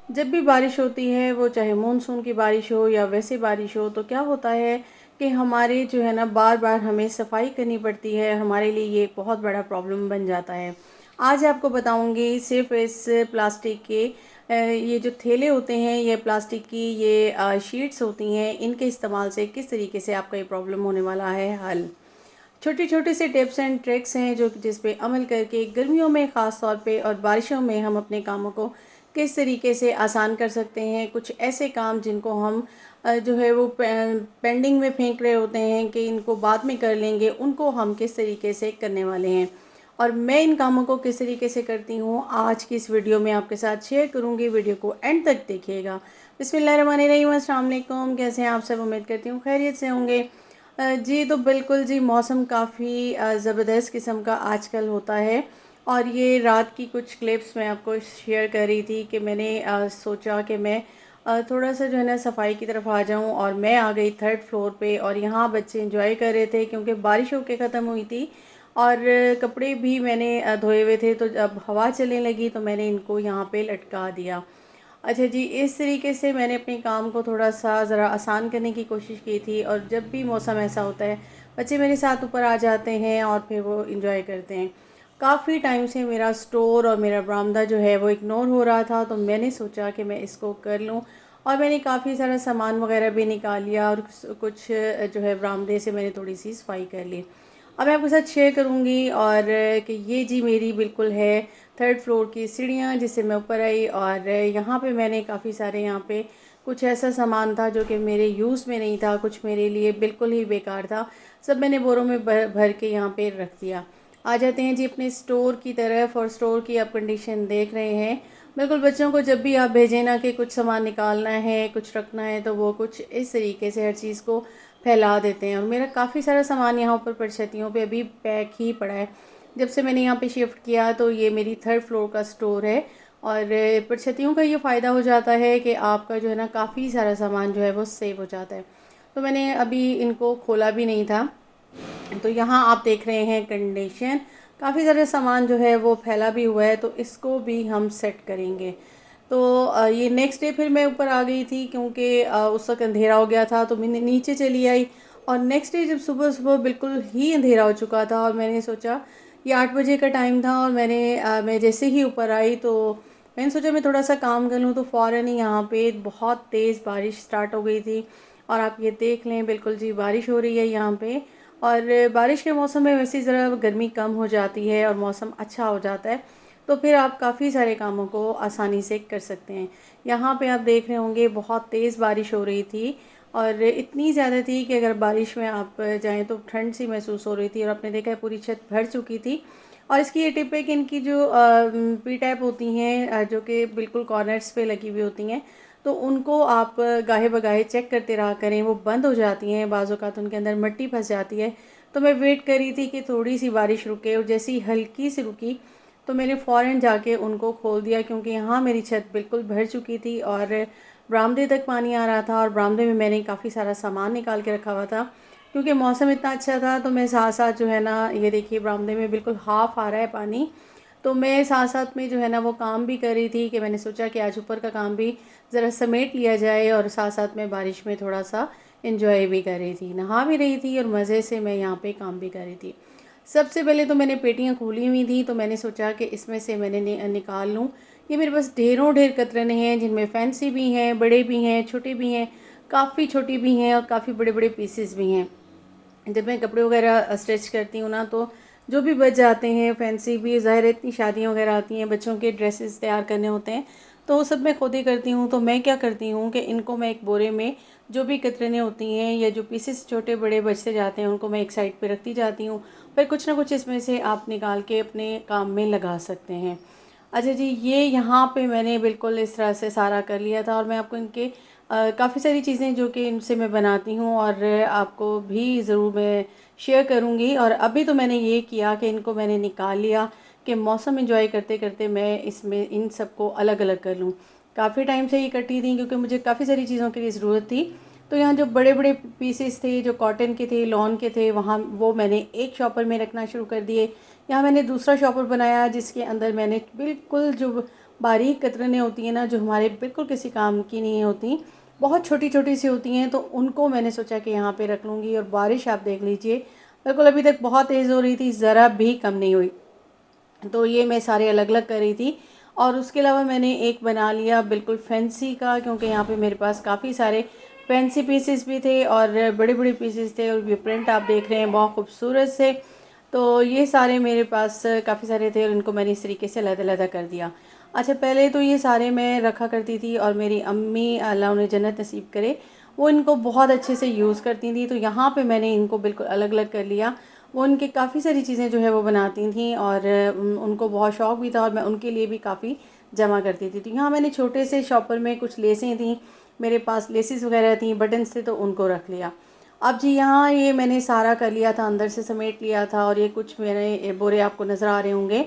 जब भी बारिश होती है, वो चाहे मानसून की बारिश हो या वैसे बारिश हो, तो क्या होता है कि हमारे जो है ना बार-बार हमें सफाई करनी पड़ती है। हमारे लिए ये एक बहुत बड़ा प्रॉब्लम बन जाता है। आज आपको बताऊँगी सिर्फ़ इस प्लास्टिक के ये जो थैले होते हैं, ये प्लास्टिक की ये शीट्स होती हैं, इनके इस्तेमाल से किस तरीके से आपका ये प्रॉब्लम होने वाला है हल। छोटे-छोटे से टिप्स एंड ट्रिक्स हैं जो जिस पे अमल करके गर्मियों में ख़ास तौर पे और बारिशों में हम अपने कामों को किस तरीके से आसान कर सकते हैं। कुछ ऐसे काम जिनको हम जो है वो पेंडिंग में फेंक रहे होते हैं कि इनको बाद में कर लेंगे, उनको हम किस तरीके से करने वाले हैं। और मैं इन कामों को किस तरीके से करती हूँ, आज की इस वीडियो में आपके साथ शेयर करूँगी। वीडियो को एंड तक देखिएगा। बिस्मिल्लाहिर्रहमानिर्रहीम, अस्सलाम वालेकुम। कैसे हैं आप सब? उम्मीद करती हूँ खैरियत से होंगे। जी, तो बिल्कुल जी, मौसम काफ़ी ज़बरदस्त किस्म का आजकल होता है। और ये रात की कुछ क्लिप्स मैं आपको शेयर कर रही थी कि मैंने सोचा कि मैं थोड़ा-सा जो है ना सफाई की तरफ आ जाऊँ, और मैं आ गई 3rd फ्लोर पे। और यहाँ बच्चे एंजॉय कर रहे थे क्योंकि बारिश होके ख़त्म हुई थी। और कपड़े भी मैंने धोए हुए थे, तो जब हवा चलने लगी तो मैंने इनको यहाँ पे लटका दिया। अच्छा जी, इस तरीके से मैंने अपने काम को थोड़ा-सा ज़रा आसान करने की कोशिश की थी। और जब भी मौसम ऐसा होता है, बच्चे मेरे साथ ऊपर आ जाते हैं और फिर वो एंजॉय करते हैं। काफ़ी टाइम से मेरा स्टोर और मेरा बरामदा जो है वो इग्नोर हो रहा था, तो मैंने सोचा कि मैं इसको कर लूँ। और मैंने काफ़ी सारा सामान वग़ैरह भी निकाल लिया, और कुछ जो है बरामदे से मैंने थोड़ी-सी सफाई कर ली। अब मैं आपके साथ शेयर करूँगी। और कि ये जी मेरी बिल्कुल है 3rd फ्लोर की सीढ़ियाँ, जिससे मैं ऊपर आई। और यहाँ पे मैंने काफ़ी सारे यहाँ पे कुछ ऐसा सामान था जो कि मेरे यूज़ में नहीं था, कुछ मेरे लिए बिल्कुल ही बेकार था। सब मैंने बोरों में भर भर के यहाँ पे रख दिया। आ जाते हैं जी अपने स्टोर की तरफ। और स्टोर की आप कंडीशन देख रहे हैं। बिल्कुल, बच्चों को जब भी आप भेजें ना कि कुछ सामान निकालना है, कुछ रखना है, तो वो कुछ इस तरीके से हर चीज़ को फैला देते हैं। और मेरा काफ़ी सारा सामान यहाँ ऊपर परिछतियों पे अभी पैक ही पड़ा है। जब से मैंने यहाँ पे शिफ्ट किया, तो ये मेरी 3rd फ्लोर का स्टोर है। और परिछतियों का ये फ़ायदा हो जाता है कि आपका जो है ना काफ़ी सारा सामान जो है वो सेव हो जाता है। तो मैंने अभी इनको खोला भी नहीं था। तो यहाँ आप देख रहे हैं कंडीशन, काफ़ी सारा सामान जो है वो फैला भी हुआ है, तो इसको भी हम सेट करेंगे। तो ये नेक्स्ट डे फिर मैं ऊपर आ गई थी क्योंकि उस वक़्त अंधेरा हो गया था, तो मैं नीचे चली आई। और नेक्स्ट डे जब सुबह-सुबह बिल्कुल ही अंधेरा हो चुका था, और मैंने सोचा ये 8 बजे का टाइम था, और मैं जैसे ही ऊपर आई तो मैंने सोचा मैं थोड़ा-सा काम कर लूँ, तो फ़ौरन ही यहाँ पे बहुत तेज़ बारिश स्टार्ट हो गई थी। और आप ये देख लें, बिल्कुल जी बारिश हो रही है यहाँ पे। और बारिश के मौसम में वैसे ज़रा गर्मी कम हो जाती है और मौसम अच्छा हो जाता है, तो फिर आप काफ़ी सारे कामों को आसानी से कर सकते हैं। यहाँ पे आप देख रहे होंगे बहुत तेज़ बारिश हो रही थी, और इतनी ज़्यादा थी कि अगर बारिश में आप जाएँ तो ठंड सी महसूस हो रही थी। और आपने देखा है पूरी छत भर चुकी थी। और इसकी ये टिप है कि इनकी जो पी टैप होती हैं, जो कि बिल्कुल कॉर्नर्स पे लगी हुई होती हैं, तो उनको आप गाहे-बगाहे चेक करते रहा करें। वो बंद हो जाती हैं, बाज़ औक़ात उनके अंदर मिट्टी फँस जाती है। तो मैं वेट कर रही थी कि थोड़ी-सी बारिश रुके, और जैसे ही हल्की सी रुकी, तो मैंने फ़ौरन जाके उनको खोल दिया, क्योंकि यहाँ मेरी छत बिल्कुल भर चुकी थी और बरामदे तक पानी आ रहा था। और बरामदे में मैंने काफ़ी सारा सामान निकाल के रखा हुआ था। क्योंकि मौसम इतना अच्छा था, तो मैं साथ-साथ जो है ना, ये देखिए बरामदे में बिल्कुल हाफ़ आ रहा है पानी। तो मैं साथ-साथ में जो है ना वो काम भी कर रही थी कि मैंने सोचा कि आज ऊपर का काम भी ज़रा समेट लिया जाए, और साथ-साथ में बारिश में थोड़ा-सा एन्जॉय भी कर रही थी। नहा भी रही थी और मज़े से मैं यहाँ पे काम भी कर रही थी। सबसे पहले तो मैंने पेटियाँ खोली हुई थी, तो मैंने सोचा कि इसमें से मैंने निकाल लूँ। ये मेरे पास ढेरों-ढेर कतरने हैं, जिनमें फैंसी भी हैं, बड़े भी हैं, छोटे भी हैं, काफ़ी छोटी भी हैं, और काफ़ी बड़े-बड़े पीसेस भी हैं। जब मैं कपड़े वगैरह स्टिच करती हूँ ना, तो जो भी बच जाते हैं, फैंसी भी, ज़ाहिर है इतनी शादियाँ वगैरह आती हैं, बच्चों के ड्रेसेस तैयार करने होते हैं, तो वो सब मैं खुद ही करती हूँ। तो मैं क्या करती हूँ कि इनको मैं एक बोरे में, जो भी कतरनें होती हैं या जो पीसेस छोटे बड़े बचते जाते हैं, उनको मैं एक साइड पे रखती जाती हूँ। फिर कुछ ना कुछ इसमें से आप निकाल के अपने काम में लगा सकते हैं। अच्छा जी, ये यहाँ पे मैंने बिल्कुल इस तरह से सारा कर लिया था। और मैं आपको इनके काफ़ी सारी चीज़ें जो कि इनसे मैं बनाती हूँ, और आपको भी ज़रूर मैं शेयर करूँगी। और अभी तो मैंने ये किया कि इनको मैंने निकाल लिया कि मौसम एंजॉय करते-करते मैं इसमें इन सबको अलग-अलग कर लूँ। काफ़ी टाइम से ये इकट्ठी थी, क्योंकि मुझे काफ़ी सारी चीज़ों के लिए ज़रूरत थी। तो यहाँ जो बड़े-बड़े पीसेस थे, जो कॉटन के थे, लॉन के थे, वहाँ वो मैंने एक शॉपर में रखना शुरू कर दिए। यहाँ मैंने दूसरा शॉपर बनाया, जिसके अंदर मैंने बिल्कुल जो बारीक कतरनें होती हैं ना, जो हमारे बिल्कुल किसी काम की नहीं होती, बहुत छोटी-छोटी सी होती हैं, तो उनको मैंने सोचा कि यहाँ पे रख लूँगी। और बारिश आप देख लीजिए, बिल्कुल अभी तक बहुत तेज़ हो रही थी, ज़रा भी कम नहीं हुई। तो ये मैं सारे अलग-अलग कर रही थी। और उसके अलावा मैंने एक बना लिया बिल्कुल फैंसी का, क्योंकि यहाँ पे मेरे पास काफ़ी सारे फैंसी पीसेस भी थे और बड़े-बड़े पीसेस थे, और ये प्रिंट आप देख रहे हैं बहुत खूबसूरत से। तो ये सारे मेरे पास काफ़ी सारे थे और इनको मैंने इस तरीके से अलग-अलग कर दिया। अच्छा, पहले तो ये सारे मैं रखा करती थी और मेरी अम्मी, अल्लाह उन्हें जन्नत नसीब करे, वो इनको बहुत अच्छे से यूज़ करती थी। तो यहाँ पे मैंने इनको बिल्कुल अलग-अलग कर लिया। वो उनकी काफ़ी सारी चीज़ें जो है वो बनाती थीं, और उनको बहुत शौक़ भी था, और मैं उनके लिए भी काफ़ी जमा करती थी। तो यहाँ मैंने छोटे से शॉपर में कुछ लेसें थीं, मेरे पास लेसेस वगैरह थी, बटन्स थे, तो उनको रख लिया। अब जी यहाँ ये मैंने सारा कर लिया था, अंदर से समेट लिया था, और ये कुछ मेरे बोरे आपको नज़र आ रहे होंगे।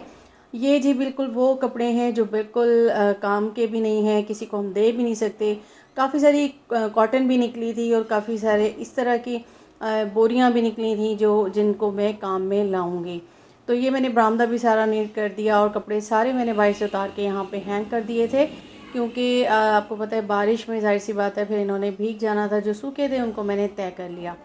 ये जी बिल्कुल वो कपड़े हैं जो बिल्कुल काम के भी नहीं हैं, किसी को हम दे भी नहीं सकते। काफ़ी सारी कॉटन भी निकली थी, और काफ़ी सारे इस तरह की बोरियां भी निकली थी जो जिनको मैं काम में लाऊंगी। तो ये मैंने बरामदा भी सारा नीट कर दिया, और कपड़े सारे मैंने बाहर से उतार के यहाँ पे हैंग कर दिए थे, क्योंकि आपको पता है बारिश में ज़ाहिर सी बात है फिर इन्होंने भीग जाना था। जो सूखे थे उनको मैंने तय कर लिया।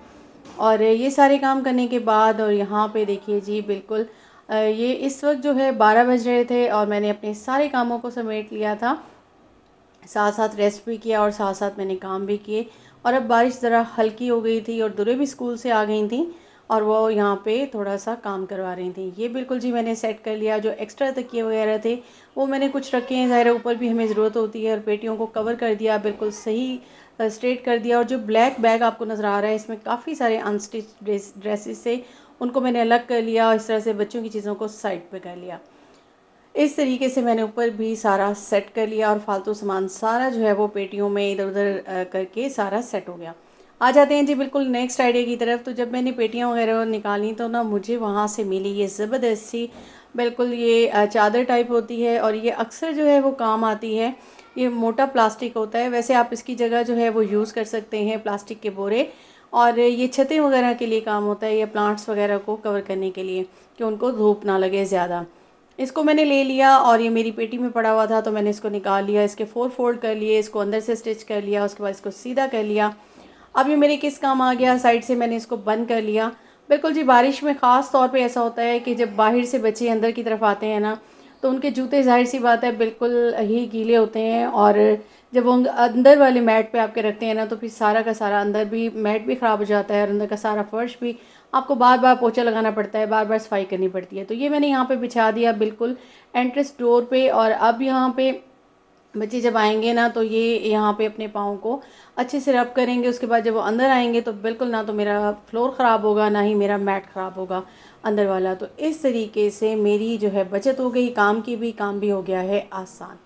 और ये सारे काम करने के बाद, और यहाँ पे देखिए जी बिल्कुल ये इस वक्त जो है 12 बज रहे थे, और मैंने अपने सारे कामों को समेट लिया था, साथ साथ रेस्ट भी किया और साथ साथ मैंने काम भी किए। और अब बारिश ज़रा हल्की हो गई थी, और दुरे भी स्कूल से आ गई थी, और वो यहाँ पे थोड़ा सा काम करवा रही थी। ये बिल्कुल जी मैंने सेट कर लिया। जो एक्स्ट्रा तकिए वगैरह थे वो मैंने कुछ रखे हैं, ज़ाहिर है ऊपर भी हमें ज़रूरत होती है, और पेटियों को कवर कर दिया, बिल्कुल सही स्ट्रेट कर दिया। और जो ब्लैक बैग आपको नज़र आ रहा है, इसमें काफ़ी सारे अनस्टिच ड्रेसेस से, उनको मैंने अलग कर लिया, और इस तरह से बच्चों की चीज़ों को साइड पर कर लिया। इस तरीके से मैंने ऊपर भी सारा सेट कर लिया, और फालतू सामान सारा जो है वो पेटियों में इधर उधर करके सारा सेट हो गया। आ जाते हैं जी बिल्कुल नेक्स्ट आइडिया की तरफ। तो जब मैंने पेटियां वगैरह निकाली, तो ना मुझे वहाँ से मिली ये ज़बरदस्त सी बिल्कुल ये चादर टाइप होती है, और ये अक्सर जो है वो काम आती है। ये मोटा प्लास्टिक होता है, वैसे आप इसकी जगह जो है वो यूज़ कर सकते हैं प्लास्टिक के बोरे। और ये छतें वगैरह के लिए काम होता है, या प्लांट्स वगैरह को कवर करने के लिए, कि उनको धूप ना लगे ज़्यादा। इसको मैंने ले लिया, और ये मेरी पेटी में पड़ा हुआ था, तो मैंने इसको निकाल लिया, इसके 4 फोल्ड कर लिए, इसको अंदर से स्टिच कर लिया, उसके बाद इसको सीधा कर लिया। अब ये मेरे किस काम आ गया, साइड से मैंने इसको बंद कर लिया। बिल्कुल जी बारिश में ख़ास तौर पे ऐसा होता है कि जब बाहर से बच्चे अंदर की तरफ आते हैं ना, तो उनके जूते ज़ाहिर सी बात है बिल्कुल ही गीले होते हैं, और जब वो अंदर वाले मैट पे आपके रखते हैं ना, तो फिर सारा का सारा अंदर भी मैट भी ख़राब हो जाता है, और अंदर का सारा फर्श भी आपको बार बार पोछा लगाना पड़ता है, बार बार सफाई करनी पड़ती है। तो ये मैंने यहाँ पे बिछा दिया बिल्कुल एंट्रेंस डोर पे। और अब यहाँ पे बच्चे जब आएंगे ना, तो ये यहाँ पे अपने पाँव को अच्छे से रब करेंगे। उसके बाद जब वो अंदर आएंगे, तो बिल्कुल ना तो मेरा फ्लोर ख़राब होगा, ना ही मेरा मैट ख़राब होगा अंदर वाला। तो इस तरीके से मेरी जो है बचत हो गई, काम की भी, काम भी हो गया है आसान।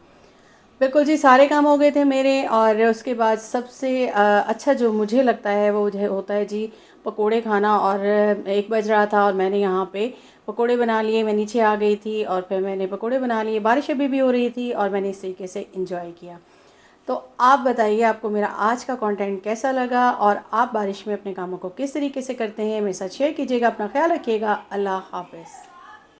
बिल्कुल जी, सारे काम हो गए थे मेरे। और उसके बाद सबसे अच्छा जो मुझे लगता है वो जो होता है जी पकोड़े खाना। और 1 बज रहा था, और मैंने यहाँ पे पकोड़े बना लिए। मैं नीचे आ गई थी, और फिर मैंने पकोड़े बना लिए। बारिश अभी भी हो रही थी, और मैंने इस तरीके से इंजॉय किया। तो आप बताइए आपको मेरा आज का कंटेंट कैसा लगा, और आप बारिश में अपने कामों को किस तरीके से करते हैं, मेरे साथ शेयर कीजिएगा। अपना ख्याल रखिएगा। अल्लाह हाफ़िज़।